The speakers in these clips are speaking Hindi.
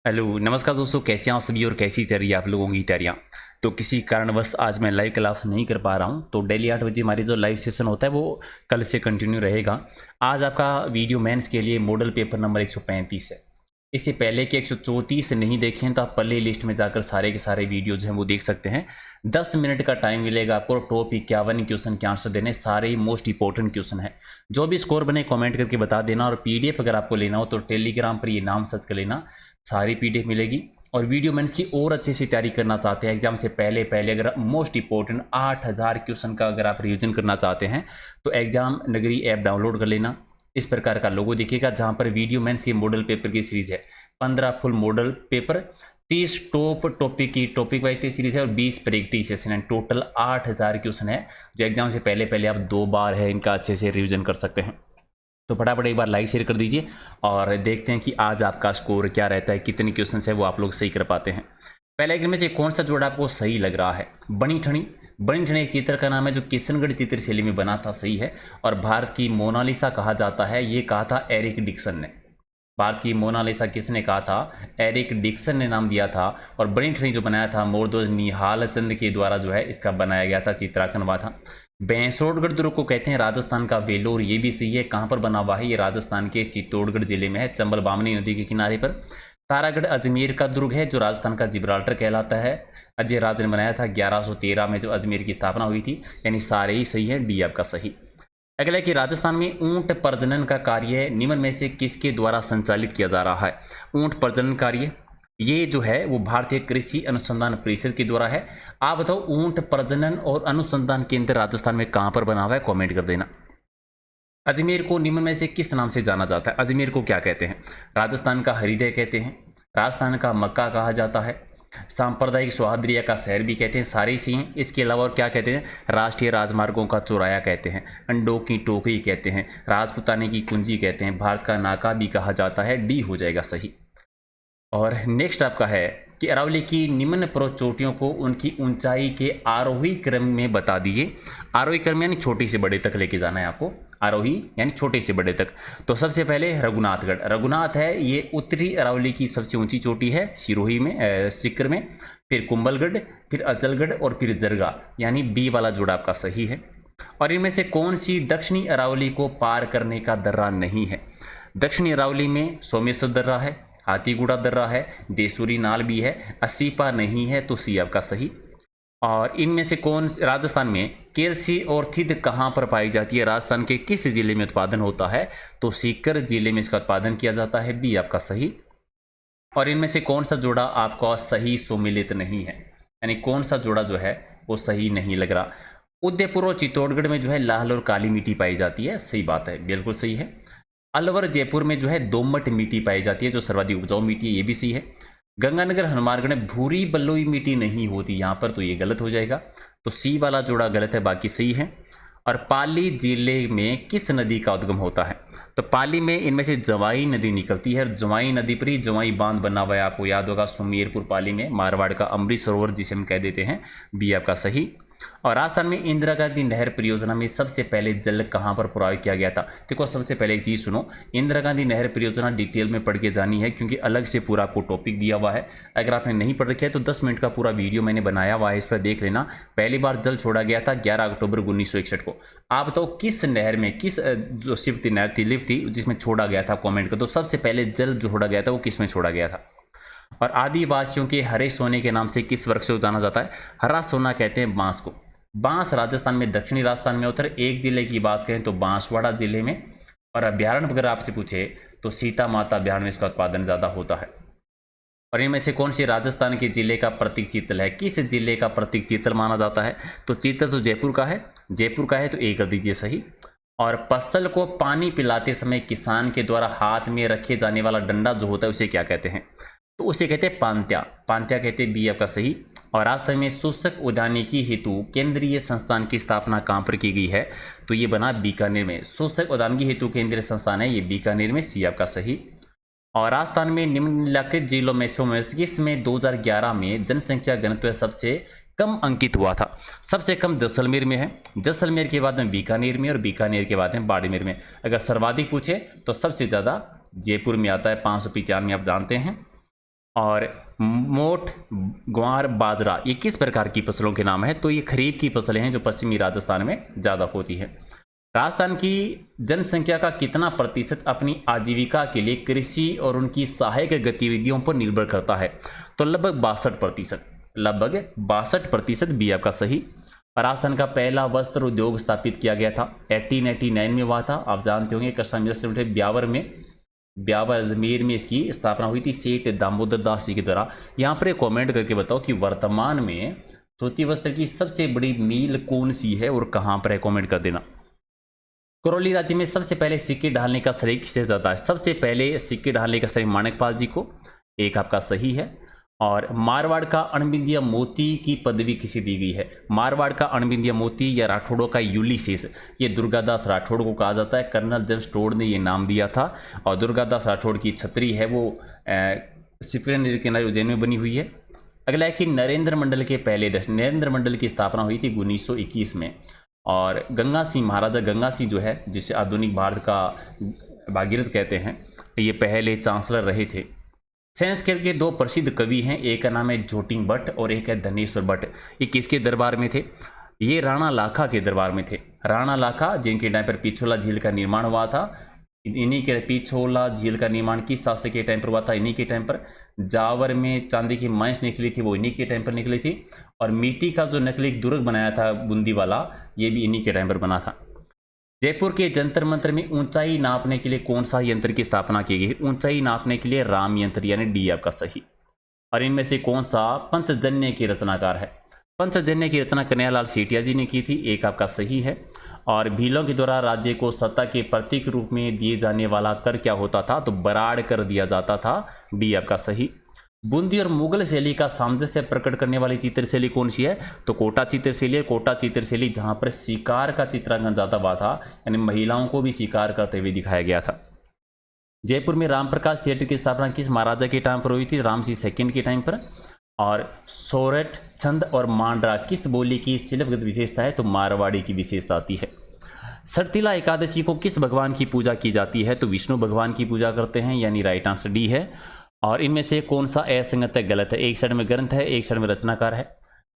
हेलो नमस्कार दोस्तों, कैसे हैं आप सभी और कैसी चल रही है आप लोगों की तैयारियां। तो किसी कारणवश आज मैं लाइव क्लास नहीं कर पा रहा हूं, तो डेली 8 बजे हमारी जो लाइव सेशन होता है वो कल से कंटिन्यू रहेगा। आज आपका वीडियो मेंस के लिए मॉडल पेपर नंबर 135 है। इससे पहले कि 134 नहीं देखें तो आप प्ले लिस्ट में जाकर सारे के सारे वीडियो जो हैं वो देख सकते हैं। 10 मिनट का टाइम मिलेगा आपको। टॉप 51 क्वेश्चन के आंसर देने, सारे ही मोस्ट इंपॉर्टेंट क्वेश्चन है। जो भी स्कोर बने कमेंट करके बता देना। और पीडीएफ अगर आपको लेना हो तो टेलीग्राम पर ये नाम सर्च कर लेना, सारी पीडीएफ मिलेगी। और वीडियो मेंस की और अच्छे से तैयारी करना चाहते हैं एग्जाम से पहले अगर मोस्ट इंपॉर्टेंट 8000 क्वेश्चन का अगर आप रिवीजन करना चाहते हैं तो एग्जाम नगरी ऐप डाउनलोड कर लेना। इस प्रकार का लोगो दिखेगा जहां पर वीडियो मेंस की मॉडल पेपर की सीरीज है। 15 full model paper, 30 top topic की टॉपिक वाइज सीरीज है और 20 प्रैक्टिस सेशन है। टोटल 8000 क्वेश्चन है जो एग्जाम से पहले आप 2 बार है इनका अच्छे से रिवीजन कर सकते हैं। तो फटाफट एक बार लाइक शेयर कर दीजिए और देखते हैं कि आज आपका स्कोर क्या रहता है, कितने क्वेश्चन है वो आप लोग सही कर पाते हैं। पहले एक में से कौन सा जोड़ा आपको सही लग रहा है? बनी ठनी। बनी ठनी एक चित्र का नाम है जो किशनगढ़ चित्रशैली में बना था, सही है। और भारत की मोनालिसा कहा जाता है, ये कहा था एरिक डिक्सन ने। भारत की मोनालिसा किसने कहा था? एरिक डिक्सन ने नाम दिया था। और बनी ठनी जो बनाया था मोरदोज निहाल चंद के द्वारा जो है इसका बनाया गया था, चित्रांकन हुआ था। भैंसोड़गढ़ दुर्ग को कहते हैं राजस्थान का वेलोर, ये भी सही है। कहाँ पर बना हुआ है? ये राजस्थान के चित्तौड़गढ़ जिले में है, चंबल बामनी नदी के किनारे पर। तारागढ़ अजमेर का दुर्ग है जो राजस्थान का जिब्राल्टर कहलाता है। अजय राज ने बनाया था 1113 में जो अजमेर की स्थापना हुई थी। यानी सारे ही सही है, डी आपका सही। अगला है कि राजस्थान में ऊंट प्रजनन का कार्य निम्न में से किसके द्वारा संचालित किया जा रहा है? ऊंट प्रजनन कार्य ये जो है वो भारतीय कृषि अनुसंधान परिषद के द्वारा है। आप बताओ ऊंट प्रजनन और अनुसंधान केंद्र राजस्थान में कहां पर बना हुआ है? कमेंट कर देना। अजमेर को निम्न में से किस नाम से जाना जाता है? अजमेर को क्या कहते हैं? राजस्थान का हृदय कहते हैं, राजस्थान का मक्का कहा जाता है, सांप्रदायिक सौहार्द्रिया का शहर भी कहते हैं, सारे सी हैं। इसके अलावा और क्या कहते हैं? राष्ट्रीय राजमार्गों का चौराया कहते हैं, अंडों की टोकरी कहते हैं, राजपुताने की कुंजी कहते हैं, भारत का नाका भी कहा जाता है। डी हो जाएगा सही। और नेक्स्ट आपका है कि अरावली की निम्न पर्वत चोटियों को उनकी ऊंचाई के आरोही क्रम में बता दीजिए। आरोही क्रम यानी छोटे से बड़े तक लेके जाना है आपको, आरोही यानी छोटे से बड़े तक। तो सबसे पहले रघुनाथगढ़, रघुनाथ है ये उत्तरी अरावली की सबसे ऊंची चोटी है, सिरोही में सिक्कर में। फिर कुंभलगढ़, फिर अचलगढ़ और फिर जरगा, यानी बी वाला जोड़ा आपका सही है। और इनमें से कौन सी दक्षिणी अरावली को पार करने का दर्रा नहीं है? दक्षिणी अरावली में सोमेश्वर दर्रा है, हाथीगुड़ा दर्रा है, देसूरी नाल भी है, असीपा नहीं है, तो सी आपका सही। और इनमें से कौन राजस्थान में केरसी और थिद कहाँ पर पाई जाती है? राजस्थान के किस जिले में उत्पादन होता है? तो सीकर जिले में इसका उत्पादन किया जाता है, बी आपका सही। और इनमें से कौन सा जोड़ा आपका सही सुमिलित नहीं है? यानी कौन सा जोड़ा जो है वो सही नहीं लग रहा? उदयपुर और चित्तौड़गढ़ में जो है लाल और काली मिट्टी पाई जाती है, सही बात है, बिल्कुल सही है। अलवर जयपुर में जो है दोमट मिट्टी पाई जाती है जो सर्वाधिक उपजाऊ मिट्टी है, ये भी सही है। गंगानगर हनुमानगढ़ में भूरी बलुई मिट्टी नहीं होती यहाँ पर, तो ये गलत हो जाएगा। तो सी वाला जोड़ा गलत है, बाकी सही है। और पाली जिले में किस नदी का उद्गम होता है? तो पाली में इनमें से जवाई नदी निकलती है और जवाई नदी पर ही जवाई बांध बना हुआ है, आपको याद होगा, सुमेरपुर पाली में, मारवाड़ का अमृत सरोवर जिसे हम कह देते हैं, बी आपका सही। और राजस्थान में इंदिरा गांधी नहर परियोजना में सबसे पहले जल कहां पर प्रवाहित किया गया था? देखो सबसे पहले एक चीज सुनो, इंदिरा गांधी नहर परियोजना डिटेल में पढ़ के जानी है क्योंकि अलग से पूरा आपको टॉपिक दिया हुआ है। अगर आपने नहीं पढ़ रखा है तो 10 मिनट का पूरा वीडियो मैंने बनाया हुआ है, इस पर देख लेना। पहली बार जल छोड़ा गया था 11 अक्टूबर 1961 को। आप बताओ किस नहर में, किस जो शिवती नहर थी, लिफ्ट थी, जिसमें छोड़ा गया था? कॉमेंट कर दो। सबसे पहले जल जो छोड़ा गया था वो किस में छोड़ा गया था? और आदिवासियों के हरे सोने के नाम से किस वृक्ष को जाना जाता है? हरा सोना कहते हैं बांस को। बांस राजस्थान में, दक्षिणी राजस्थान में होता है। एक जिले की बात करें तो बांसवाड़ा जिले में। और अभ्यारण्य अगर आपसे पूछे तो सीता माता अभ्यारण्य में इसका उत्पादन ज़्यादा होता है। और इनमें से कौन सी राजस्थान के जिले का प्रतीक चीतल है? किस जिले का प्रतीक चीतल माना जाता है? तो चीतल तो जयपुर का है, जयपुर का है, तो ए कर दीजिए सही। और फसल को पानी पिलाते समय किसान के द्वारा हाथ में रखे जाने वाला डंडा जो होता है उसे क्या कहते हैं? तो उसे कहते हैं पांत्या, पांत्या कहते हैं, बी आपका सही। और राजस्थान में शुष्क उद्यानिकी हेतु केंद्रीय संस्थान की स्थापना कहाँ पर की गई है? तो ये बना बीकानेर में। शुष्क उद्यानिकी हेतु केंद्रीय संस्थान है ये बीकानेर में, सी आपका सही। और राजस्थान में निम्नलिखित जिलों में से किसमें 2011 में जनसंख्या घनत्व सबसे कम अंकित हुआ था? सबसे कम जैसलमेर में है, जैसलमेर के बाद में बीकानेर में, और बीकानेर के बाद में बाड़मेर में। अगर सर्वाधिक पूछे तो सबसे ज़्यादा जयपुर में आता है, 595 आप जानते हैं। और मोठ, ग्वार, बाजरा, ये किस प्रकार की फसलों के नाम है? तो ये खरीफ की फसलें हैं जो पश्चिमी राजस्थान में ज़्यादा होती है। राजस्थान की जनसंख्या का कितना प्रतिशत अपनी आजीविका के लिए कृषि और उनकी सहायक गतिविधियों पर निर्भर करता है? तो लगभग 62%, लगभग 62% भी आपका सही। राजस्थान का पहला वस्त्र उद्योग स्थापित किया गया था 1889 में हुआ था। आप जानते होंगे कस्टम ब्यावर में, ब्यावर अजमेर में इसकी स्थापना हुई थी सेठ दामोदर दास जी के द्वारा। यहाँ पर कमेंट करके बताओ कि वर्तमान में सूती वस्त्र की सबसे बड़ी मिल कौन सी है और कहाँ पर है, कमेंट कर देना। करौली राज्य में सबसे पहले सिक्के ढालने का श्रेय किसे जाता है? सबसे पहले सिक्के ढालने का श्रेय माणकपाल जी को, एक आपका सही है। और मारवाड़ का अणबिंदीय मोती की पदवी किसे दी गई है? मारवाड़ का अणबिंदीय मोती या राठौड़ों का यूलिसेस, ये दुर्गादास राठौड़ को कहा जाता है। कर्नल जेम्स टोड ने ये नाम दिया था। और दुर्गादास राठौड़ की छतरी है वो सिपरे नदी के किनारे उज्जैन में बनी हुई है। अगला है कि नरेंद्र मंडल के पहले अध्यक्ष, नरेंद्र मंडल की स्थापना हुई थी 1921 में। और गंगा सिंह, महाराजा गंगा सिंह जो है, जिसे आधुनिक भारत का भागीरथ कहते हैं, ये पहले चांसलर रहे थे। संस्कृत के दो प्रसिद्ध कवि हैं, एक का नाम है जोटिंग भट्ट और एक है धनेश्वर भट्ट। ये किसके दरबार में थे? ये राणा लाखा के दरबार में थे। राणा लाखा जिनके टाइम पर पिछोला झील का निर्माण हुआ था, इन्हीं के पिछोला झील का निर्माण किस शासक के टाइम पर हुआ था? इन्हीं के टाइम पर। जावर में चांदी की माइंस निकली थी, वो इन्हीं के टाइम पर निकली थी। और मिट्टी का जो नकली दुर्ग बनाया था बूंदी वाला, ये भी इन्हीं के टाइम पर बना था। जयपुर के जंतर मंतर में ऊंचाई नापने के लिए कौन सा यंत्र की स्थापना की गई? ऊंचाई नापने के लिए राम यंत्र, यानी डी आपका सही। और इनमें से कौन सा पंचजन्य की रचनाकार है? पंचजन्य की रचना कन्हैयालाल सेठिया जी ने की थी, एक आपका सही है। और भीलों के द्वारा राज्य को सत्ता के प्रतीक रूप में दिए जाने वाला कर क्या होता था? तो बराड़ कर दिया जाता था, डी आपका सही। बूंदी और मुगल शैली का सामंजस्य प्रकट करने वाली चित्रशैली कौन सी है? तो कोटा चित्रशैली है। कोटा चित्रशैली जहां पर शिकार का चित्रांकन ज्यादा हुआ था, यानी महिलाओं को भी शिकार करते हुए दिखाया गया था। जयपुर में रामप्रकाश थिएटर की स्थापना किस महाराजा के टाइम पर हुई थी? राम सिंह सेकंड के टाइम पर। और सोरठ, छंद और मांडरा किस बोली की शिल्पगत विशेषता है? तो मारवाड़ी की विशेषता आती है। सरतिला एकादशी को किस भगवान की पूजा की जाती है? तो विष्णु भगवान की पूजा करते हैं, यानी राइट आंसर डी है। और इनमें से कौन सा असंगत है, गलत है? एक साइड में ग्रंथ है, एक साइड में रचनाकार है।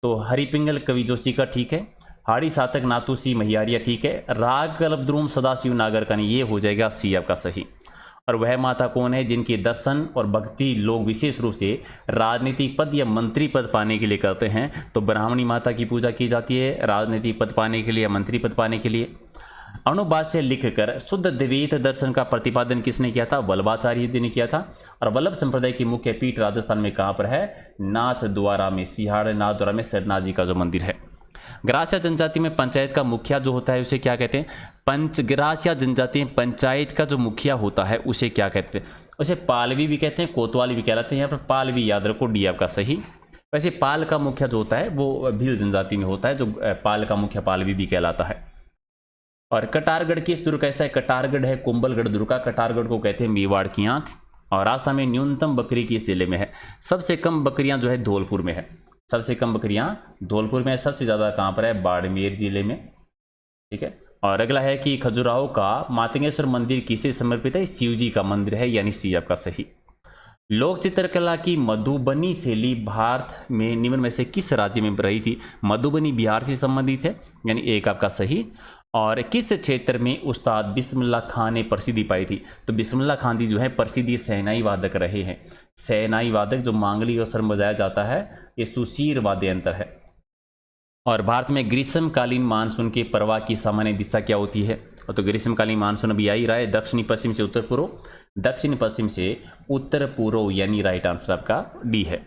तो हरिपिंगल कवि जोशी का ठीक है। हाड़ी सातक नातुसी महियारिया ठीक है। राग कल्पद्रुम सदाशिव नागर का नहीं, ये हो जाएगा सी आपका सही। और वह माता कौन है जिनके दर्शन और भक्ति लोग विशेष रूप से राजनीतिक पद या मंत्री पद पाने के लिए करते हैं? तो ब्राह्मणी माता की पूजा की जाती है राजनीतिक पद पाने के लिए या मंत्री पद पाने के लिए। अणुभाष्य लिखकर शुद्ध द्वैत दर्शन का प्रतिपादन किसने किया था? वल्लभाचार्य जी ने किया था। और वल्लभ संप्रदाय की मुख्य पीठ राजस्थान में कहाँ पर है? नाथ द्वारा में, सिहाड़ नाथ द्वारा में सरनाथ जी का जो मंदिर है। ग्रासिया जनजाति में पंचायत का मुखिया जो होता है उसे क्या कहते हैं? ग्रासिया जनजाति में पंचायत का जो मुखिया होता है उसे क्या कहते हैं? उसे पालवी भी कहते हैं, कोतवाली भी कहलाते हैं। यहाँ पर पालवी याद रखो, डी आपका सही। वैसे पाल का मुखिया जो होता है वो भील जनजाति में होता है, जो पाल का मुखिया पालवी भी कहलाता है। और कटारगढ़ किस दुर्ग कैसा है? कटारगढ़ है कुंभलगढ़ दुर्ग का। कटारगढ़ को कहते हैं मेवाड़ की आंख। और राजस्थान में न्यूनतम बकरी किस जिले में है? सबसे कम बकरियां जो है धौलपुर में है। सबसे कम बकरियां धौलपुर में है। सबसे ज़्यादा कहाँ पर है? बाड़मेर जिले में, ठीक है। और अगला है कि खजुराहो का मातंगेश्वर मंदिर किसे समर्पित है? शिव जी का मंदिर है, यानी सी आपका सही। लोक चित्रकला की मधुबनी शैली भारत में निम्न में से किस राज्य में रही थी? मधुबनी बिहार से संबंधित है, यानी एक आपका सही। और किस क्षेत्र में उस्ताद बिस्मिल्लाह खान ने प्रसिद्धि पाई थी? तो बिस्मिल्लाह खान जी जो है प्रसिद्ध शहनाई वादक रहे हैं। शहनाई वादक जो मांगलिक अवसर में बजाया जाता है, ये सुशीर वाद्य यंत्र है। और भारत में ग्रीष्मकालीन मानसून के प्रवाह की सामान्य दिशा क्या होती है? तो ग्रीष्मकालीन मानसून अभी आ ही रहा है, दक्षिणी पश्चिम से उत्तर पूर्व, दक्षिण पश्चिम से उत्तर पूर्व, यानी राइट आंसर आपका डी है।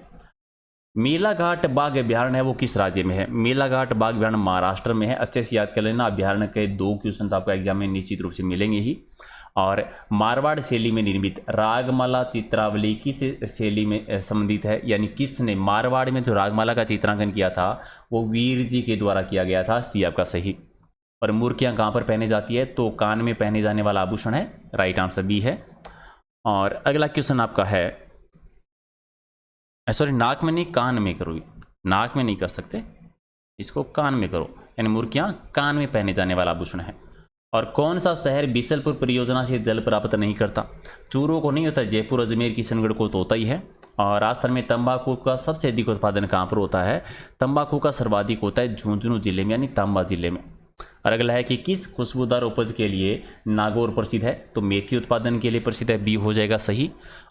मेलाघाट बाघ अभ्यारण्य है वो किस राज्य में है? मेलाघाट बाघ अभ्यारण्य महाराष्ट्र में है। अच्छे से याद कर लेना, अभ्यारण्य के 2 क्वेश्चन तो आपको एग्जाम में निश्चित रूप से मिलेंगे ही। और मारवाड़ शैली में निर्मित रागमाला चित्रावली किस शैली में संबंधित है? यानी किसने मारवाड़ में जो रागमाला का चित्रांकन किया था वो वीर जी के द्वारा किया गया था, सी आपका सही। और मूर्तियाँ कहाँ पर पहने जाती है? तो कान में पहने जाने वाला आभूषण है, राइट आंसर बी है। और अगला क्वेश्चन आपका है, सॉरी नाक में नहीं कान में करो, नाक में नहीं कर सकते, इसको कान में करो, यानी मुर्गियाँ कान में पहने जाने वाला आभूषण है। और कौन सा शहर बीसलपुर परियोजना से जल प्राप्त नहीं करता? चूरू को नहीं होता, जयपुर, अजमेर, किशनगढ़ को तो होता ही है। और राजस्थान में तंबाकू का सबसे अधिक उत्पादन कहाँ पर होता है? तंबाकू का सर्वाधिक होता है झुंझुनू जिले में, यानी तांबा जिले में। और अगला है कि किस खुशबूदार उपज के लिए नागौर प्रसिद्ध है? तो मेथी उत्पादन के लिए प्रसिद्ध है, बी हो जाएगा सही।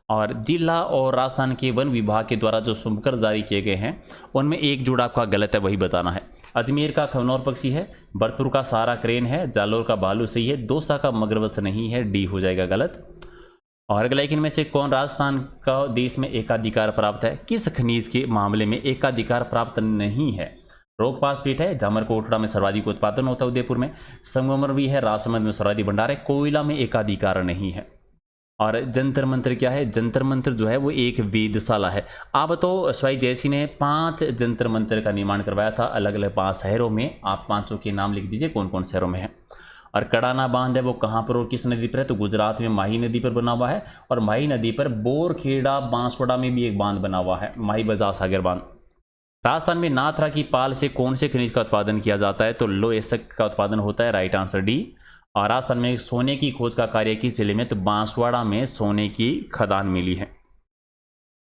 और जिला और राजस्थान के वन विभाग के द्वारा जो शुभकर जारी किए गए हैं उनमें एक जुड़ा आपका गलत है, वही बताना है। अजमेर का खवनौर पक्षी है, भरतपुर का सारा क्रेन है, जालोर का भालू सही है, दौसा का मगरवत्स नहीं है, डी हो जाएगा गलत। और अगला इनमें से कौन राजस्थान का देश में एकाधिकार प्राप्त है? किस खनिज के मामले में एकाधिकार प्राप्त नहीं है? रोक पासपेट है, जामरकोटड़ा में सर्वाधिक उत्पादन होता है, उदयपुर में संगमरमर भी है, राजसमंद में सर्वाधिक भंडार है, कोयला में एकाधिकार नहीं है। और जंतर मंतर क्या है? जंतर मंतर जो है वो एक वेधशाला है। आप तो स्वाई जयसिंह ने 5 जंतर मंतर का निर्माण करवाया था अलग अलग 5 शहरों में। आप 5 के नाम लिख दीजिए कौन कौन शहरों में है। और कड़ाना बांध है वो कहाँ पर और किस नदी पर है? तो गुजरात में माही नदी पर बना हुआ है। और माही नदी पर बोरखेड़ा बांसवाड़ा में भी एक बांध बना हुआ है, माही बजाज सागर बांध। राजस्थान में नाथरा की पाल से कौन से खनिज का उत्पादन किया जाता है? तो लोएसक का उत्पादन होता है, राइट आंसर डी। और राजस्थान में सोने की खोज का कार्य किस जिले में? तो बांसवाड़ा में सोने की खदान मिली है।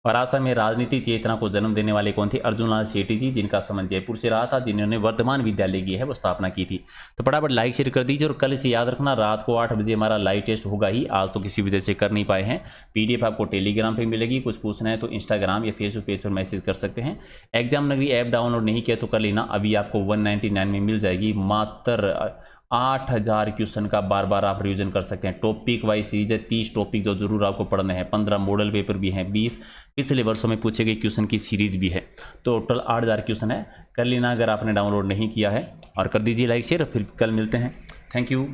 और राजस्थान में राजनीति चेतना को जन्म देने वाले कौन थे? अर्जुन लाल सेठी जी, जिनका संबंध जयपुर से रहा था, जिन्होंने वर्धमान विद्यालय की है वो स्थापना की थी। तो फटाफट लाइक शेयर कर दीजिए। और कल से याद रखना रात को 8 बजे हमारा लाइव टेस्ट होगा ही। आज तो किसी वजह से कर नहीं पाए हैं। PDF आपको टेलीग्राम पे मिलेगी। कुछ पूछना है तो इंस्टाग्राम या फेसबुक पेज पर मैसेज कर सकते हैं। एग्जाम नगरी ऐप डाउनलोड नहीं किया तो कर लेना, अभी आपको 199 में मिल जाएगी। मात्र 8000 क्वेश्चन का बार बार आप रिवीजन कर सकते हैं। टॉपिक वाइज सीरीज है, 30 टॉपिक जो जरूर आपको पढ़ने हैं, 15 मॉडल पेपर भी हैं, 20 पिछले वर्षों में पूछे गए क्वेश्चन की सीरीज भी है। तो टोटल 8000 क्वेश्चन है, कर लेना अगर आपने डाउनलोड नहीं किया है। और कर दीजिए लाइक शेयर, फिर कल मिलते हैं। Thank you.